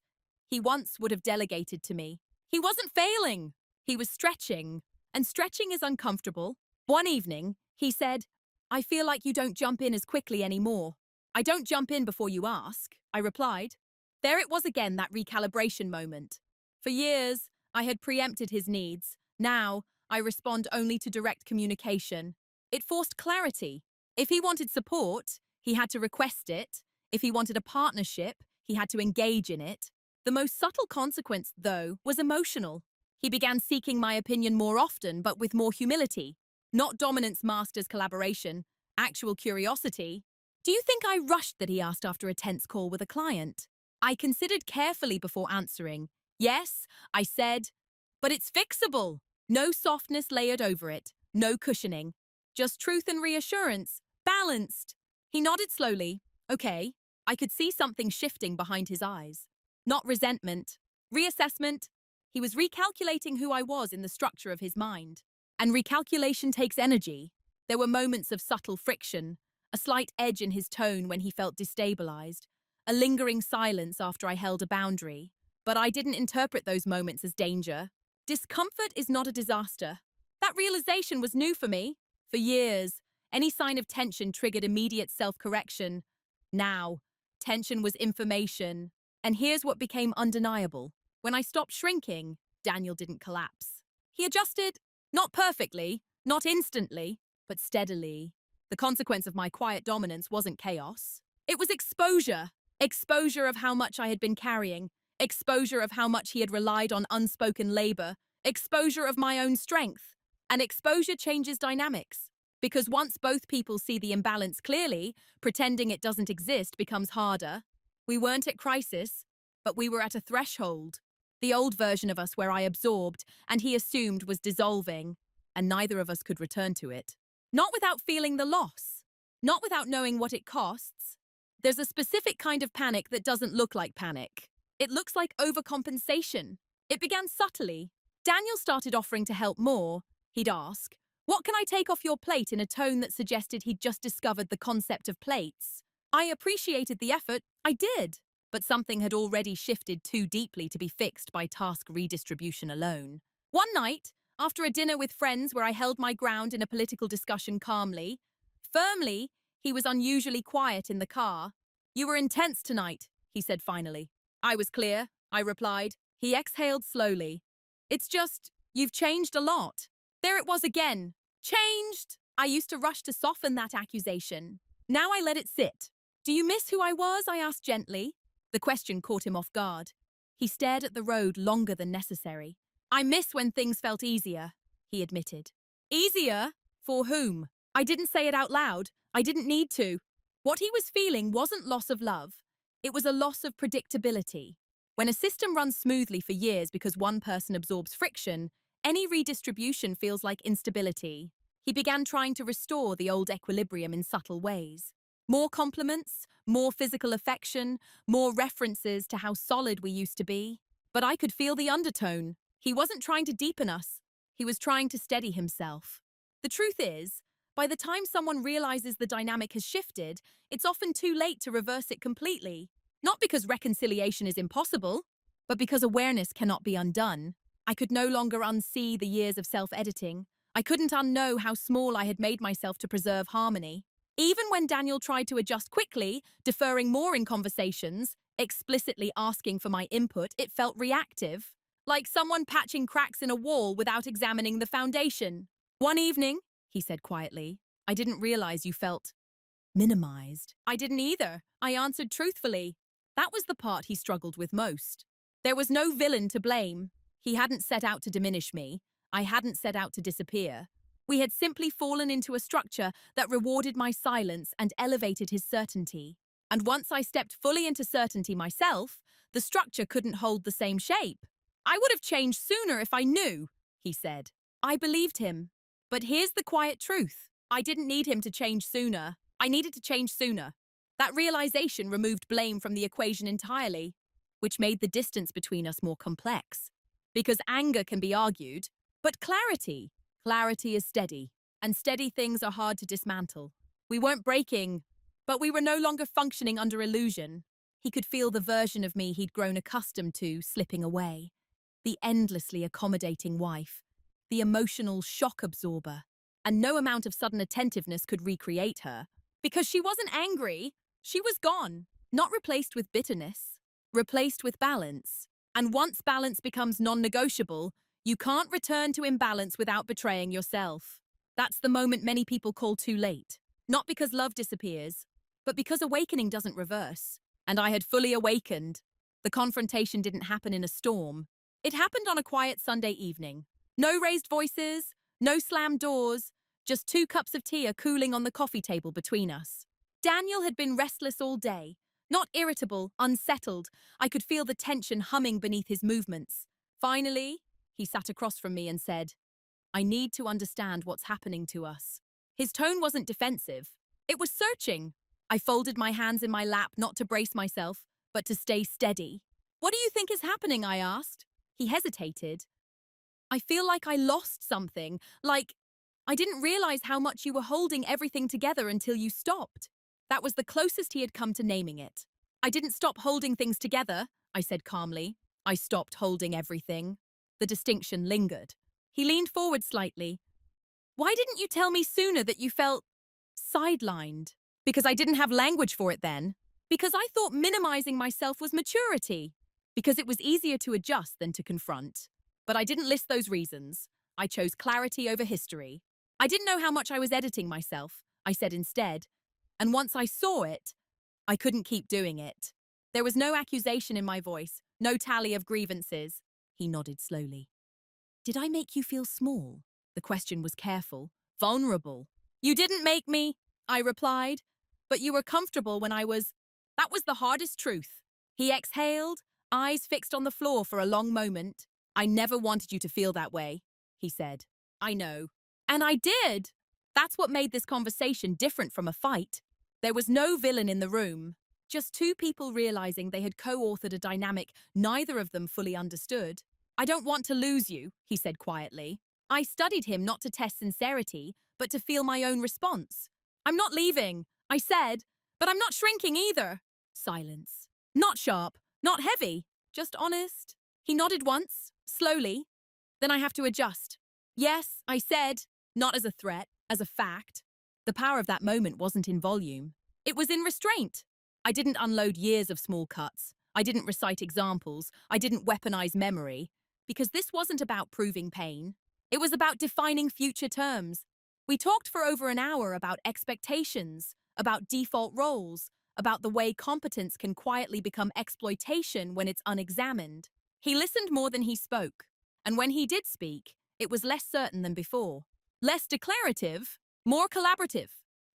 He once would have delegated to me. He wasn't failing. He was stretching. And stretching is uncomfortable. One evening, he said, "I feel like you don't jump in as quickly anymore." "I don't jump in before you ask," I replied. There it was again, that recalibration moment. For years, I had preempted his needs. Now, I respond only to direct communication. It forced clarity. If he wanted support, he had to request it. If he wanted a partnership, he had to engage in it. The most subtle consequence, though, was emotional. He began seeking my opinion more often, but with more humility. Not dominance masked as collaboration, actual curiosity. "Do you think I rushed?" that he asked after a tense call with a client. I considered carefully before answering. "Yes," I said, "but it's fixable." No softness layered over it, no cushioning. Just truth and reassurance, balanced. He nodded slowly. "Okay." I could see something shifting behind his eyes. Not resentment, reassessment. He was recalculating who I was in the structure of his mind. And recalculation takes energy. There were moments of subtle friction, a slight edge in his tone when he felt destabilized, a lingering silence after I held a boundary. But I didn't interpret those moments as danger. Discomfort is not a disaster. That realization was new for me. For years, any sign of tension triggered immediate self-correction. Now, tension was information. And here's what became undeniable. When I stopped shrinking, Daniel didn't collapse. He adjusted, not perfectly, not instantly, but steadily. The consequence of my quiet dominance wasn't chaos. It was exposure. Exposure of how much I had been carrying. Exposure of how much he had relied on unspoken labor. Exposure of my own strength. And exposure changes dynamics. Because once both people see the imbalance clearly, pretending it doesn't exist becomes harder. We weren't at crisis, but we were at a threshold. The old version of us where I absorbed and he assumed was dissolving, and neither of us could return to it. Not without feeling the loss. Not without knowing what it costs. There's a specific kind of panic that doesn't look like panic. It looks like overcompensation. It began subtly. Daniel started offering to help more. He'd ask, "What can I take off your plate?" in a tone that suggested he'd just discovered the concept of plates. I appreciated the effort. I did. But something had already shifted too deeply to be fixed by task redistribution alone. One night, after a dinner with friends where I held my ground in a political discussion calmly, firmly, he was unusually quiet in the car. "You were intense tonight," he said finally. I was clear, I replied. He exhaled slowly. "It's just, you've changed a lot." There it was again. Changed? I used to rush to soften that accusation. Now I let it sit. "Do you miss who I was?" I asked gently. The question caught him off guard. He stared at the road longer than necessary. "I miss when things felt easier," he admitted. Easier? For whom? I didn't say it out loud. I didn't need to. What he was feeling wasn't loss of love. It was a loss of predictability. When a system runs smoothly for years because one person absorbs friction, any redistribution feels like instability. He began trying to restore the old equilibrium in subtle ways. More compliments, more physical affection, more references to how solid we used to be. But I could feel the undertone. He wasn't trying to deepen us. He was trying to steady himself. The truth is, by the time someone realizes the dynamic has shifted, it's often too late to reverse it completely. Not because reconciliation is impossible, but because awareness cannot be undone. I could no longer unsee the years of self-editing. I couldn't unknow how small I had made myself to preserve harmony. Even when Daniel tried to adjust quickly, deferring more in conversations, explicitly asking for my input, it felt reactive, like someone patching cracks in a wall without examining the foundation. One evening, he said quietly, I didn't realize you felt minimized. I didn't either. I answered truthfully. That was the part he struggled with most. There was no villain to blame. He hadn't set out to diminish me. I hadn't set out to disappear. We had simply fallen into a structure that rewarded my silence and elevated his certainty. And once I stepped fully into certainty myself, the structure couldn't hold the same shape. I would have changed sooner if I knew, he said. I believed him. But here's the quiet truth. I didn't need him to change sooner. I needed to change sooner. That realization removed blame from the equation entirely, which made the distance between us more complex. Because anger can be argued, but clarity is steady, and steady things are hard to dismantle. We weren't breaking, but we were no longer functioning under illusion. He could feel the version of me he'd grown accustomed to slipping away. The endlessly accommodating wife, the emotional shock absorber, and no amount of sudden attentiveness could recreate her. Because she wasn't angry, she was gone, not replaced with bitterness, replaced with balance. And once balance becomes non-negotiable, you can't return to imbalance without betraying yourself. That's the moment many people call too late. Not because love disappears, but because awakening doesn't reverse. And I had fully awakened. The confrontation didn't happen in a storm. It happened on a quiet Sunday evening. No raised voices, no slammed doors, just 2 cups of tea cooling on the coffee table between us. Daniel had been restless all day. Not irritable, unsettled. I could feel the tension humming beneath his movements. Finally, he sat across from me and said, I need to understand what's happening to us. His tone wasn't defensive. It was searching. I folded my hands in my lap not to brace myself, but to stay steady. What do you think is happening? I asked. He hesitated. I feel like I lost something, like I didn't realize how much you were holding everything together until you stopped. That was the closest he had come to naming it. I didn't stop holding things together, I said calmly. I stopped holding everything. The distinction lingered. He leaned forward slightly. Why didn't you tell me sooner that you felt sidelined? Because I didn't have language for it then. Because I thought minimizing myself was maturity. Because it was easier to adjust than to confront. But I didn't list those reasons. I chose clarity over history. I didn't know how much I was editing myself, I said instead. And once I saw it, I couldn't keep doing it. There was no accusation in my voice, no tally of grievances. He nodded slowly. Did I make you feel small? The question was careful, vulnerable. You didn't make me, I replied. But you were comfortable when I was. That was the hardest truth. He exhaled, eyes fixed on the floor for a long moment. I never wanted you to feel that way, he said. I know. And I did. That's what made this conversation different from a fight. There was no villain in the room, just 2 people realizing they had co-authored a dynamic neither of them fully understood. I don't want to lose you, he said quietly. I studied him not to test sincerity, but to feel my own response. I'm not leaving, I said, but I'm not shrinking either. Silence. Not sharp, not heavy, just honest. He nodded once, slowly. Then I have to adjust. Yes, I said, not as a threat, as a fact. The power of that moment wasn't in volume. It was in restraint. I didn't unload years of small cuts. I didn't recite examples. I didn't weaponize memory. Because this wasn't about proving pain. It was about defining future terms. We talked for over an hour about expectations, about default roles, about the way competence can quietly become exploitation when it's unexamined. He listened more than he spoke. And when he did speak, it was less certain than before. Less declarative, more collaborative.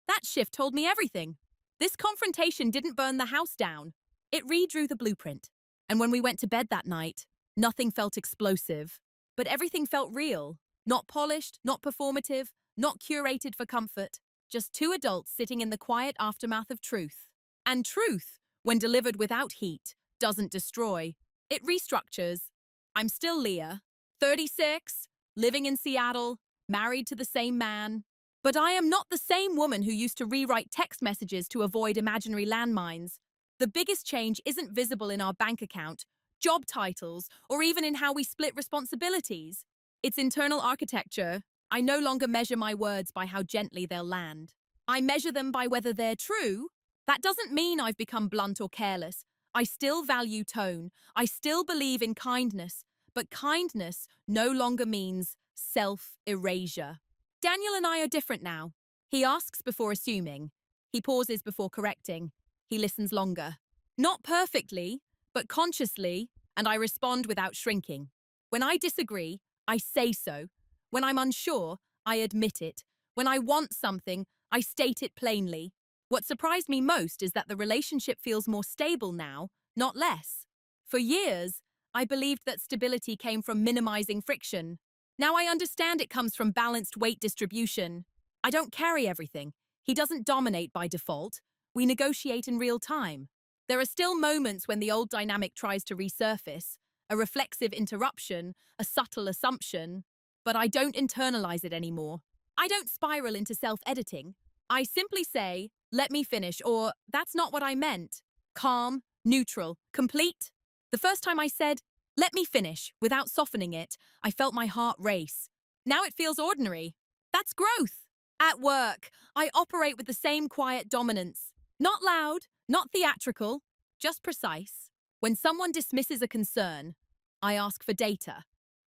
That shift told me everything. This confrontation didn't burn the house down. It redrew the blueprint. And when we went to bed that night, nothing felt explosive, but everything felt real. Not polished, not performative, not curated for comfort. Just 2 adults sitting in the quiet aftermath of truth. And truth, when delivered without heat, doesn't destroy. It restructures. I'm still Leah, 36, living in Seattle, married to the same man. But I am not the same woman who used to rewrite text messages to avoid imaginary landmines. The biggest change isn't visible in our bank account, job titles, or even in how we split responsibilities. It's internal architecture. I no longer measure my words by how gently they'll land. I measure them by whether they're true. That doesn't mean I've become blunt or careless. I still value tone. I still believe in kindness. But kindness no longer means self-erasure. Daniel and I are different now. He asks before assuming. He pauses before correcting. He listens longer. Not perfectly, but consciously, and I respond without shrinking. When I disagree, I say so. When I'm unsure, I admit it. When I want something, I state it plainly. What surprised me most is that the relationship feels more stable now, not less. For years, I believed that stability came from minimizing friction. Now I understand it comes from balanced weight distribution. I don't carry everything. He doesn't dominate by default. We negotiate in real time. There are still moments when the old dynamic tries to resurface, a reflexive interruption, a subtle assumption, but I don't internalize it anymore. I don't spiral into self-editing. I simply say, let me finish, or that's not what I meant. Calm, neutral, complete. The first time I said, let me finish, without softening it, I felt my heart race. Now it feels ordinary. That's growth. At work, I operate with the same quiet dominance. Not loud, not theatrical, just precise. When someone dismisses a concern, I ask for data.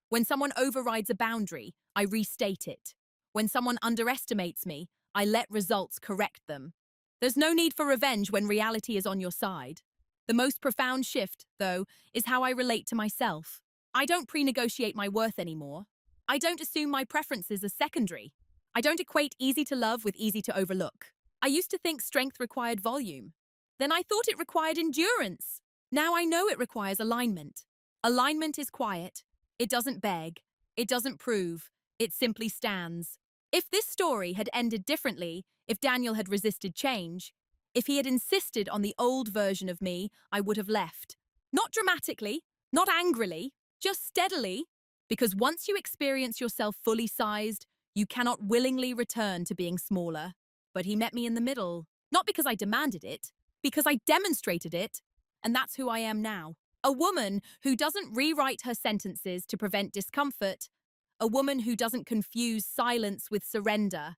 When someone overrides a boundary, I restate it. When someone underestimates me, I let results correct them. There's no need for revenge when reality is on your side. The most profound shift, though, is how I relate to myself. I don't pre-negotiate my worth anymore. I don't assume my preferences are secondary. I don't equate easy to love with easy to overlook. I used to think strength required volume. Then I thought it required endurance. Now I know it requires alignment. Alignment is quiet. It doesn't beg. It doesn't prove. It simply stands. If this story had ended differently, if Daniel had resisted change, if he had insisted on the old version of me, I would have left. Not dramatically, not angrily, just steadily. Because once you experience yourself fully sized, you cannot willingly return to being smaller. But he met me in the middle, not because I demanded it, because I demonstrated it, and that's who I am now. A woman who doesn't rewrite her sentences to prevent discomfort, a woman who doesn't confuse silence with surrender,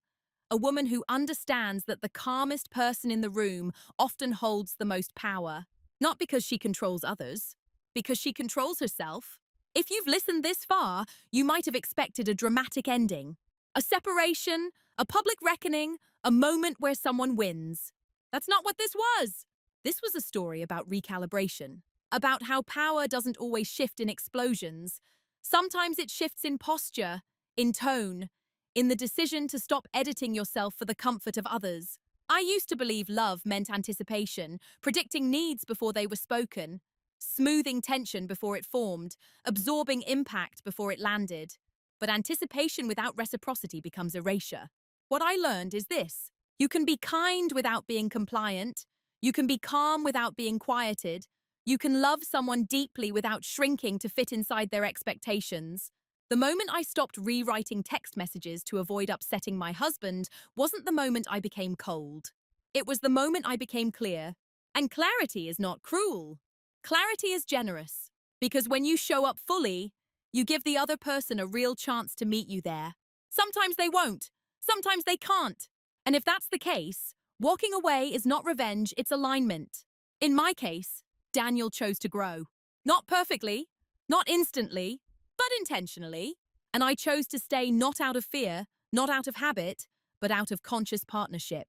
a woman who understands that the calmest person in the room often holds the most power, not because she controls others, because she controls herself. If you've listened this far, you might have expected a dramatic ending, a separation, a public reckoning, a moment where someone wins. That's not what this was. This was a story about recalibration, about how power doesn't always shift in explosions. Sometimes it shifts in posture, in tone, in the decision to stop editing yourself for the comfort of others. I used to believe love meant anticipation, predicting needs before they were spoken, smoothing tension before it formed, absorbing impact before it landed. But anticipation without reciprocity becomes erasure. What I learned is this: you can be kind without being compliant, you can be calm without being quieted, you can love someone deeply without shrinking to fit inside their expectations. The moment I stopped rewriting text messages to avoid upsetting my husband wasn't the moment I became cold. It was the moment I became clear. And clarity is not cruel. Clarity is generous. Because when you show up fully, you give the other person a real chance to meet you there. Sometimes they won't. Sometimes they can't. And if that's the case, walking away is not revenge, it's alignment. In my case, Daniel chose to grow. Not perfectly, not instantly, but intentionally. And I chose to stay not out of fear, not out of habit, but out of conscious partnership.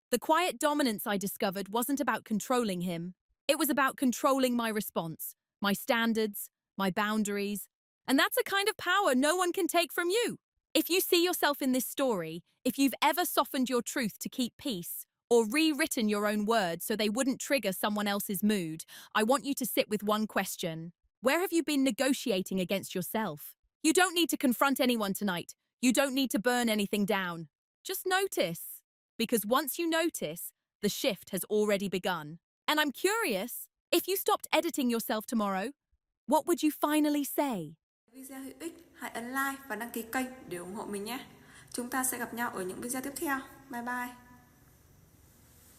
The quiet dominance I discovered wasn't about controlling him. It was about controlling my response, my standards, my boundaries. And that's a kind of power no one can take from you. If you see yourself in this story, if you've ever softened your truth to keep peace, or rewritten your own words so they wouldn't trigger someone else's mood, I want you to sit with one question. Where have you been negotiating against yourself? You don't need to confront anyone tonight. You don't need to burn anything down. Just notice. Because once you notice, the shift has already begun. And I'm curious, if you stopped editing yourself tomorrow, what would you finally say? Video hữu ích, hãy ấn like và đăng ký kênh để ủng hộ mình nhé. Chúng ta sẽ gặp nhau ở những video tiếp theo. Bye bye.